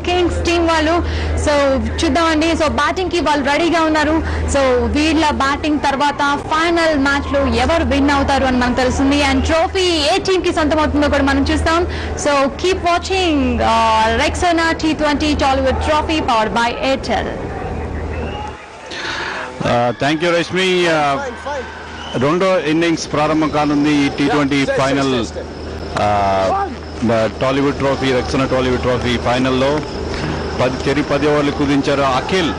Kings team వాళ్ళు so చూద్దామండి. So batting కి వాళ్ళు రెడీగా ఉన్నారు. సో వీళ్ళ బ్యాటింగ్ తర్వాత ఫైనల్ మ్యాచ్ లో ఎవరు విన్ అవుతారు అని మనకు తెలుస్తుంది. అండ్ ట్రోఫీ ఏ టీమ్ కి సొంతం అవుతుందో కూడా మనం చూస్తాం. So keep watching Rexona T20 Tollywood trophy powered by Airtel. Thank you Rashmi. రెండో ఇన్నింగ్స్ ప్రారంభం కానుంది ఈ T20 final Tollywood trophy, Rexona Tollywood trophy ఫైనల్లో 10 ఓవర్లు కుదించారు. అఖిల్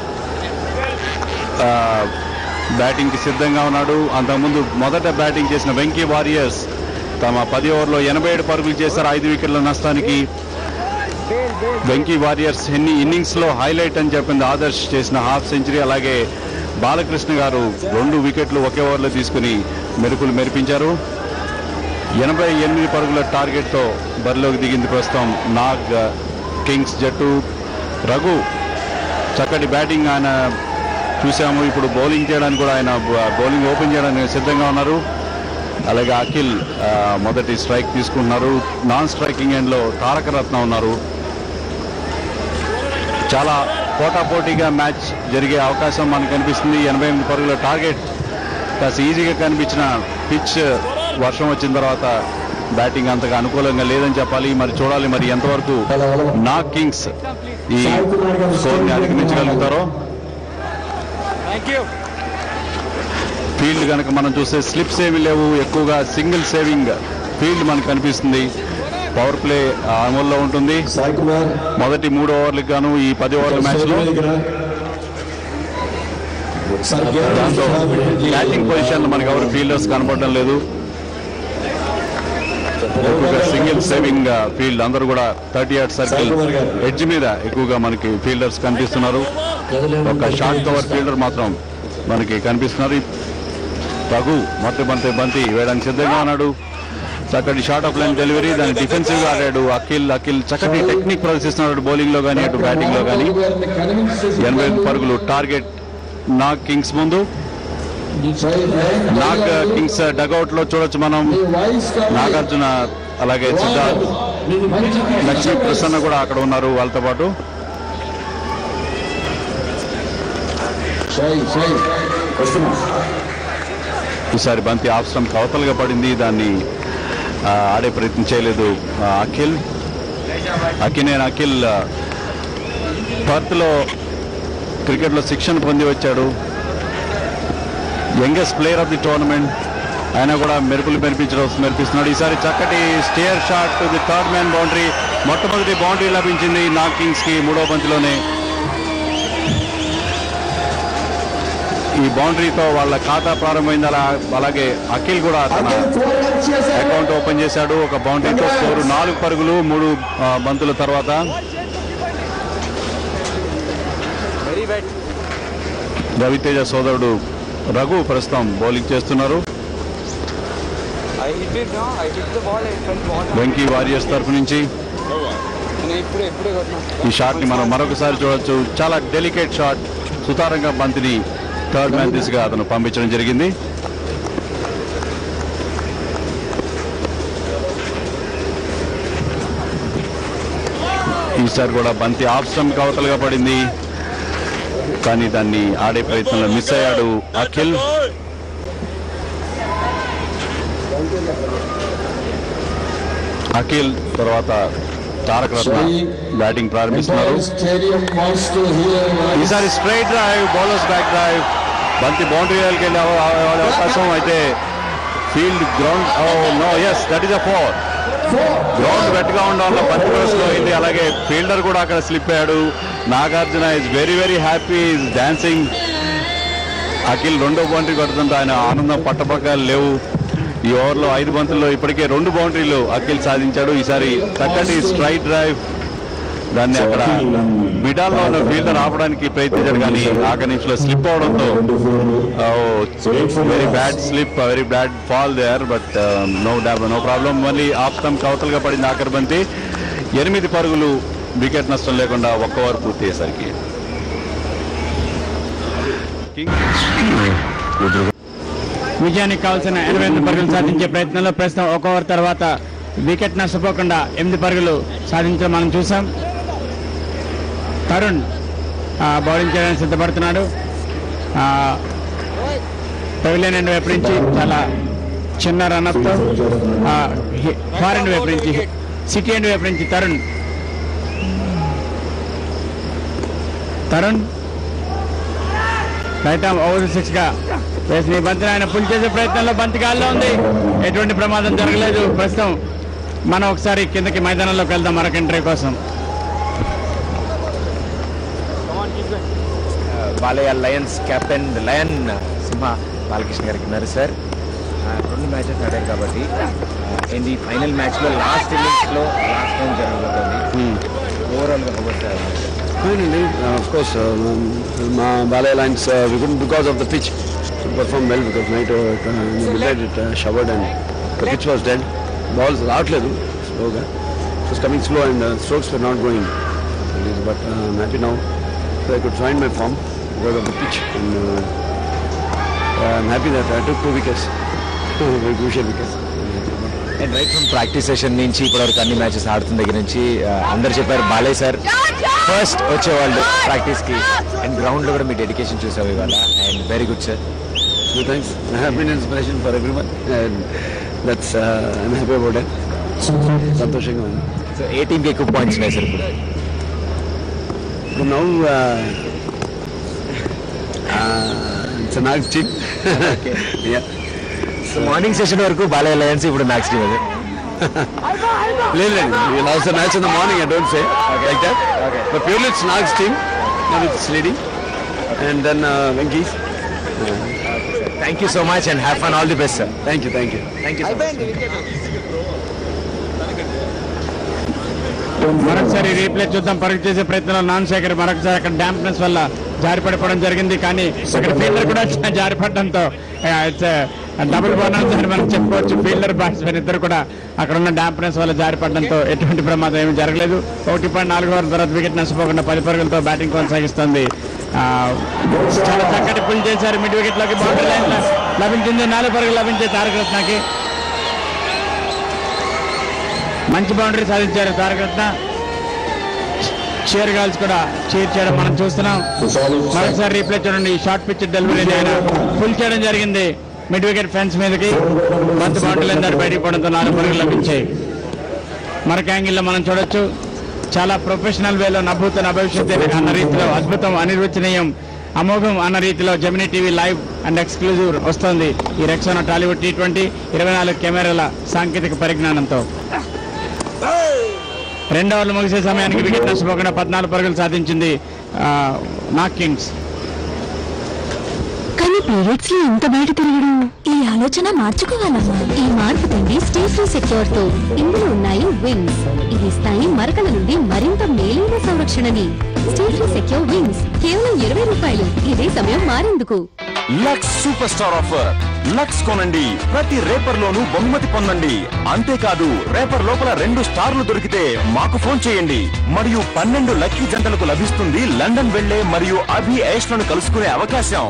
బ్యాటింగ్కి సిద్ధంగా ఉన్నాడు. అంతకుముందు మొదట బ్యాటింగ్ చేసిన వెంకీ వారియర్స్ తమ 10 ఓవర్లో 87 పరుగులు చేశారు 5 వికెట్ల నష్టానికి. వెంకీ వారియర్స్ ఇన్నింగ్స్లో హైలైట్ అని చెప్పింది ఆదర్శ్ చేసిన హాఫ్ సెంచరీ. అలాగే బాలకృష్ణ గారు 2 వికెట్లు ఒకే ఓవర్లో తీసుకుని మెరుపులు మెరిపించారు. 88 పరుగుల టార్గెట్తో బరిలోకి దిగింది ప్రస్తుతం నాగ్ కింగ్స్ జట్టు. రఘు చక్కటి బ్యాటింగ్ ఆయన చూసాము. ఇప్పుడు బౌలింగ్ చేయడానికి కూడా ఆయన బౌలింగ్ ఓపెన్ చేయడానికి సిద్ధంగా ఉన్నారు. అలాగే అఖిల్ మొదటి స్ట్రైక్ తీసుకుంటున్నారు. నాన్ స్ట్రైకింగ్ ఎండ్లో తారక రత్న ఉన్నారు. చాలా పోటాపోటీగా మ్యాచ్ జరిగే అవకాశం మనకు కనిపిస్తుంది. 88 పరుగుల టార్గెట్ కాస్త ఈజీగా కనిపించిన పిచ్ వర్షం వచ్చిన తర్వాత బ్యాటింగ్ అంతగా అనుకూలంగా లేదని చెప్పాలి. మరి చూడాలి మరి ఎంతవరకు నాగ్ కింగ్స్ ఈ స్కోర్ని అధిగమించగలుగుతారో. ఫీల్డ్ కనుక మనం చూస్తే స్లిప్స్ ఏమీ లేవు, ఎక్కువగా సింగిల్ సేవింగ్ ఫీల్డ్ మనకు కనిపిస్తుంది. పవర్ ప్లే అమల్లో ఉంటుంది. మొదటి 3 ఓవర్లకు గాను ఈ 10 ఓవర్ల మ్యాచ్లో దాంతో బ్యాటింగ్ పొజిషన్లో మనకి ఎవరు ఫీల్డర్స్ కనపడడం లేదు. ఎక్కువగా సింగిల్ సేవింగ్ ఫీల్డ్, అందరూ కూడా 30 యార్డ్ సర్కిల్ ఎడ్జ్ మీద ఎక్కువగా మనకి ఫీల్డర్స్ కనిపిస్తున్నారు. ఒక షార్ట్ కవర్ ఫీల్డర్ మాత్రం మనకి కనిపిస్తున్నారు. రఘు మొట్టమొదటి బంతి వేయడానికి సిద్ధంగా ఉన్నాడు. చక్కటి షార్ట్ ఆఫ్ లైన్ డెలివరీ, దాన్ని డిఫెన్సివ్ గా ఆడాడు అఖిల్ చక్కటి టెక్నిక్ ప్రదర్శిస్తున్నాడు బౌలింగ్ లో కానీ అటు బ్యాటింగ్ లో కానీ. 88 పరుగులు టార్గెట్ నాగ్ కింగ్స్ ముందు. నాగ్ కింగ్స్ డగౌట్ లో చూడొచ్చు మనం నాగార్జున, అలాగే సిద్ధార్థ్, లక్ష్మీ ప్రసన్న కూడా అక్కడ ఉన్నారు వాళ్ళతో పాటు. ఈసారి బంతి ఆఫ్ స్టంప్ అవతలుగా పడింది. దాన్ని ఆడే ప్రయత్నం చేయలేదు అఖిల్ పర్త్లో క్రికెట్లో శిక్షణ పొంది వచ్చాడు. Youngest player of the tournament. ఆయన కూడా మెరుపులు మెరిపిస్తున్నాడు. ఈసారి చక్కటి steer shot to the third man boundary. మొట్టమొదటి బౌండరీ లభించింది నాగ్ కింగ్స్కి 3వ బంతిలోనే. ఈ బౌండరీతో వాళ్ళ ఖాతా ప్రారంభమైంది. అలాగే అఖిల్ కూడా తన అకౌంట్ ఓపెన్ చేశాడు ఒక బౌండరీతో. స్కోరు 4 పరుగులు 3 బంతుల తర్వాత. రవితేజ సోదరుడు రఘు ప్రస్తుతం బౌలింగ్ చేస్తున్నారు. వెంకీ వారియర్స్ తరఫు నుంచి ఈ షాట్ ని మనం మరొకసారి చూడొచ్చు. చాలా డెలికేట్ షాట్. సుతారంగా బంతిని థర్డ్ మ్యాన్ దిశగా అతను పంపించడం జరిగింది. ఈసారి కూడా బంతి ఆఫ్ స్టంప్ అవతలుగా పడింది, కానీ దాన్ని ఆడే ప్రయత్నంలో మిస్ అయ్యాడు అఖిల్. తర్వాత తారక రత్న బ్యాటింగ్ ప్రారంభిస్తున్నారు. ఈసారి straight drive, bowler's back drive. బంతి బౌండరీకి వెళ్ళే అవకాశం అయితే field ground that is a 4. Ground వెట్గా ఉండడం వల్ల బంతి క్రోస్లో అయింది. అలాగే ఫీల్డర్ కూడా అక్కడ స్లిప్ అయ్యాడు. Nagarjuna is very happy, is dancing. Akhil 2వ బౌండరీ కొడుతుంటే ఆయన ఆనందం పట్టపక్కలు లేవు. ఈ ఓవర్లో 5 బంతుల్లో ఇప్పటికే 2 బౌండరీలు అఖిల్ సాధించాడు. ఈసారి చక్కటి స్ట్రైట్ డ్రైవ్, దాన్ని అక్కడ మిడాల్లో ఉన్న ఫీల్డర్ ఆపడానికి ప్రయత్నించాడు, కానీ ఆఖరి నిమిషంలో స్లిప్ అవడంతో very bad slip, very bad fall there. But no problem. మళ్ళీ ఆఫ్ స్టంప్ అవతలుగా పడింది ఆఖరి బంతి. 8 పరుగులు, వికెట్ నష్టం లేకుండా 1 ఓవర్ పూర్తి అయ్యేసరికి విజయానికి కావాల్సిన 88 పరుగులు సాధించే ప్రయత్నంలో ప్రస్తుతం 1 ఓవర్ తర్వాత వికెట్ నష్టపోకుండా 8 పరుగులు సాధించడం మనం చూసాం. తరుణ్ బౌలింగ్ చేయడానికి సిద్ధపడుతున్నాడు. పెవిలియన్ ఎండ్ వైపు నుంచి చాలా చిన్న రన్అప్తో, ఫారెన్ వైపు నుంచి సిటీ ఎండ్ వైపు నుంచి తరుణ్ రైట్ ఆర్మ్ ఓవర్ 6గా వేసిన ఈ బంతిని ఆయన పుల్ చేసే ప్రయత్నంలో బంతి గాల్లో ఉంది. ఎటువంటి ప్రమాదం జరగలేదు. ప్రస్తుతం మనం ఒకసారి కిందకి మైదానంలోకి వెళ్దాం మరొక ఎంట్రీ కోసం. బాలయ్య లయన్స్ కెప్టెన్ లయన్ సింహ బాలకృష్ణ గారికి ఉన్నారు సార్. 2 మ్యాచెస్ ఆడారు కాబట్టి అండ్ ఈ ఫైనల్ మ్యాచ్లో లాస్ట్ ఇన్నింగ్స్లో లాస్ట్ టైం జరగబోతుంది. ఓవరాల్గా Finally, of course, Balaya Lions, we couldn't because of the pitch to perform well because night it showered and the pitch was dead. Balls outledu slowga. It was coming slow and strokes were not going. But I'm happy now that I could find my form because of the pitch and I'm happy that I took 2 wickets, very crucial wickets. And right from practice session నుంచి ఇప్పటివరకు అన్ని matches ఆడుతున్న దగ్గర నుంచి అందరు చెప్పారు Balayya sir first వచ్చేవాళ్ళు ప్రాక్టీస్కి and గ్రౌండ్లో కూడా మీ డెడికేషన్ చూసావు ఇవాళ and very good sir. Thanks. I have been inspiration for everyone and that's I'm happy about it. సంతోషంగా ఉంది. సో ఏ టీంకి ఎక్కువ పాయింట్స్ ఉన్నాయి సార్ ఇప్పుడు? Now it's a Nags team. Yeah. So morning session వరకు బాలయ్య లయన్స్ ఇప్పుడు మ్యాక్స్ టీమ్ అది Leland, we lost the match in the morning, I don't say like that. Okay. But purely it's Nags team, now it's leading. And then Venki's. Thank you so much and have fun all the best sir. Thank you. Thank you మరొకసారి replay చూద్దాం. పరుగు చేసే ప్రయత్నంలో non Shekhar మరొకసారి అక్కడ dampness వల్ల జారిపడిపోవడం జరిగింది. కానీ అక్కడ ఫీల్డర్ కూడా జారిపడడంతో డబుల్ బోనస్ అని మనం చెప్పుకోవచ్చు. ఫీల్డర్ బ్యాట్స్మెన్ ఇద్దరు కూడా అక్కడ ఉన్న డాంప్నెస్ వల్ల జారిపడడంతో ఎటువంటి ప్రమాదం ఏమీ జరగలేదు. 1.4 ఓవర్ తర్వాత వికెట్ నష్టపోకుండా 10 పరుగులతో బ్యాటింగ్ కొనసాగిస్తుంది. చాలా చక్కటి పుల్ చేశారు. మిడ్ వికెట్ లోకి బౌండరీ లైన్ లభించింది. 4 పరుగులు లభించే తారక రత్నకి. మంచి బౌండరీ సాధించారు తారక రత్న. షేర్ గాల్స్ కూడా చీర్ చేయడం మనం చూస్తున్నాం. మరొకసారి రీప్లే చూడండి. షార్ట్ పిచ్ డెలివరీ ఆయన పుల్ చేయడం జరిగింది మిడ్ వికెట్ ఫెన్స్ మీదకి. బంతి బౌండరీ లైన్ దాటి బయటికి పోవడంతో 4 పరుగులు లభించాయి. మరొక యాంగిల్లో మనం చూడొచ్చు. చాలా ప్రొఫెషనల్ వేలో నభూత నభవిష్యత్ అన్న రీతిలో అద్భుతం, అనిర్వచనీయం, అమోఘం అన్న రీతిలో Gemini TV live and exclusive వస్తోంది ఈ రెక్సోనా టాలీవుడ్ T20 24 కెమెరాల సాంకేతిక పరిజ్ఞానంతో. 2 ఓవర్లు ముగిసే సమయానికి వికెట్ నష్టపోకుండా 14 పరుగులు సాధించింది నాగ్ కింగ్స్. కానీ పీరియడ్స్ లో ఇంత బయట తిరగడం, ఈ ఆలోచన మార్చుకోవాలమ్మా. ఈ మార్పు తండ్రి స్టేఫ్రీ సెక్యూర్ తో. ఇందులో ఉన్నాయి వింగ్స్. ఇది ఇస్తాయి మరకల నుండి మరింత మేలైన సంరక్షణని. స్టేఫ్రీ సెక్యూర్ వింగ్స్ కేవలం 20 రూపాయలు. ఇదే సమయం మారేందుకు. Lux super star offer. Lux కొనండి, ప్రతి రేపర్ లోను బహుమతి పొందండి. అంతేకాదు రేపర్ లోపల 2 స్టార్లు దొరికితే మాకు ఫోన్ చేయండి మరియు 12 లక్కీ జంటలకు లభిస్తుంది లండన్ వెళ్లే మరియు అభి ఐష్లను కలుసుకునే అవకాశం.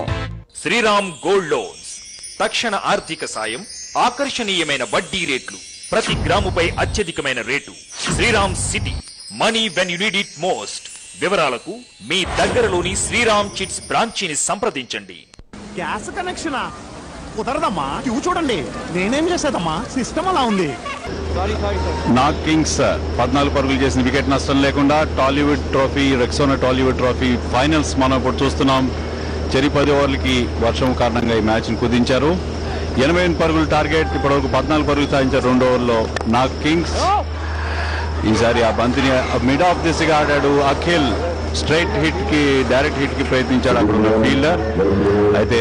శ్రీరామ్ గోల్డ్ లోన్స్, తక్షణ ఆర్థిక సాయం, ఆకర్షణీయమైన వడ్డీ రేట్లు, ప్రతి గ్రాముపై అత్యధికమైన rate. Shriram City, money when you need it most. వివరాలకు మీ దగ్గరలోని శ్రీరామ్ చిట్స్ బ్రాంచీని సంప్రదించండి. గ్యాస్ కనెక్షనా కుదరదమ్మా. ఇవి చూడండి, నేనేం చేసేదమ్మా, సిస్టమ్ అలా ఉంది. నాగ్ కింగ్స్ 14 పరుగులు చేసిన వికెట్ నష్టం లేకుండా Tollywood trophy, Rexona Tollywood trophy finals మనం ఇప్పుడు చూస్తున్నాం. చెరి 10 ఓవర్లకి వర్షం కారణంగా ఈ మ్యాచ్ను కుదించారు. 88 పరుగులు టార్గెట్. ఇప్పటివరకు 14 పరుగులు సాధించారు 2 ఓవర్లో నాగ్ కింగ్స్. ఈసారి ఆ బంతిని మిడ్ ఆఫ్ దిశగా ఆడాడు అఖిల్. స్ట్రైట్ హిట్ కి, డైరెక్ట్ హిట్ కి ప్రయత్నించాడు అక్కడ ఉన్న ఫీల్డర్. అయితే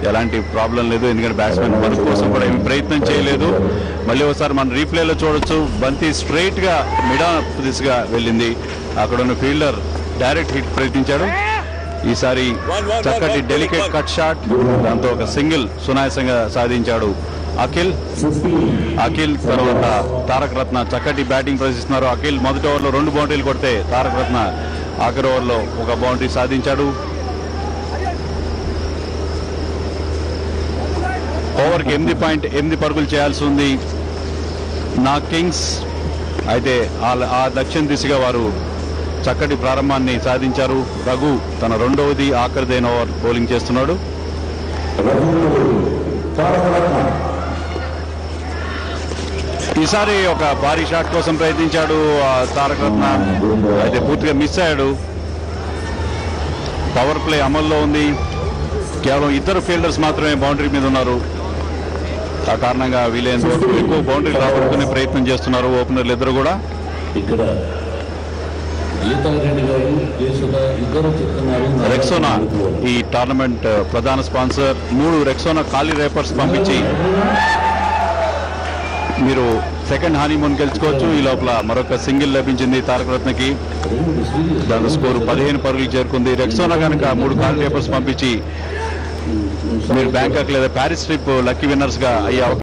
ఎలాంటి ప్రాబ్లం లేదు, ఎందుకంటే బ్యాట్స్మెన్ పరుగు కోసం కూడా ఏమి ప్రయత్నం చేయలేదు. మళ్ళీ ఒకసారి మనం రీప్లేలో చూడొచ్చు. బంతి స్ట్రైట్ గా మిడ్ ఆఫ్ దిశగా వెళ్ళింది. అక్కడ ఉన్న ఫీల్డర్ డైరెక్ట్ హిట్ ప్రయత్నించాడు. ఈసారి చక్కటి డెలికేట్ కట్ షాట్, దాంతో ఒక సింగిల్ సునాయాసంగా సాధించాడు అఖిల్. అఖిల్ తర్వాత తారక రత్న చక్కటి బ్యాటింగ్ ప్రదర్శిస్తున్నారు. అఖిల్ మొదటి ఓవర్లో 2 బౌండరీలు కొడితే తారక రత్న ఆఖరి ఓవర్లో 1 బౌండరీ సాధించాడు. ఓవర్కి 8.8 పరుగులు చేయాల్సి ఉంది. నా కింగ్స్ అయితే ఆ లక్ష్యం దిశగా వారు చక్కటి ప్రారంభాన్ని సాధించారు. రఘు తన రెండవది ఆఖరిదైన ఓవర్ బౌలింగ్ చేస్తున్నాడు. ఈసారి ఒక భారీ షాట్ కోసం ప్రయత్నించాడు తారక రత్న, అయితే పూర్తిగా మిస్ అయ్యాడు. పవర్ ప్లే అమల్లో ఉంది. కేవలం ఇద్దరు ఫీల్డర్స్ మాత్రమే బౌండరీ మీద ఉన్నారు. ఆ కారణంగా వీలైనంత వరకు ఎక్కువ బౌండరీ రాబట్టుకునే ప్రయత్నం చేస్తున్నారు ఓపెనర్లు ఇద్దరు కూడా. రెక్సోనా ఈ టోర్నమెంట్ ప్రధాన స్పాన్సర్. 3 రెక్సోనా ఖాళీ రేపర్స్ పంపించి మీరు సెకండ్ హనీమూన్ గెలుచుకోవచ్చు. ఈ లోపల మరొక సింగిల్ లభించింది తారక రత్నకి. దాని స్కోరు 15 పరుగులు చేరుకుంది. రెక్సోనా కనుక 3 ఖాళీ రేపర్స్ పంపించి మీరు బ్యాంకాక్ లేదా ప్యారిస్ ట్రిప్ లక్కీ విన్నర్స్ గా అయ్యే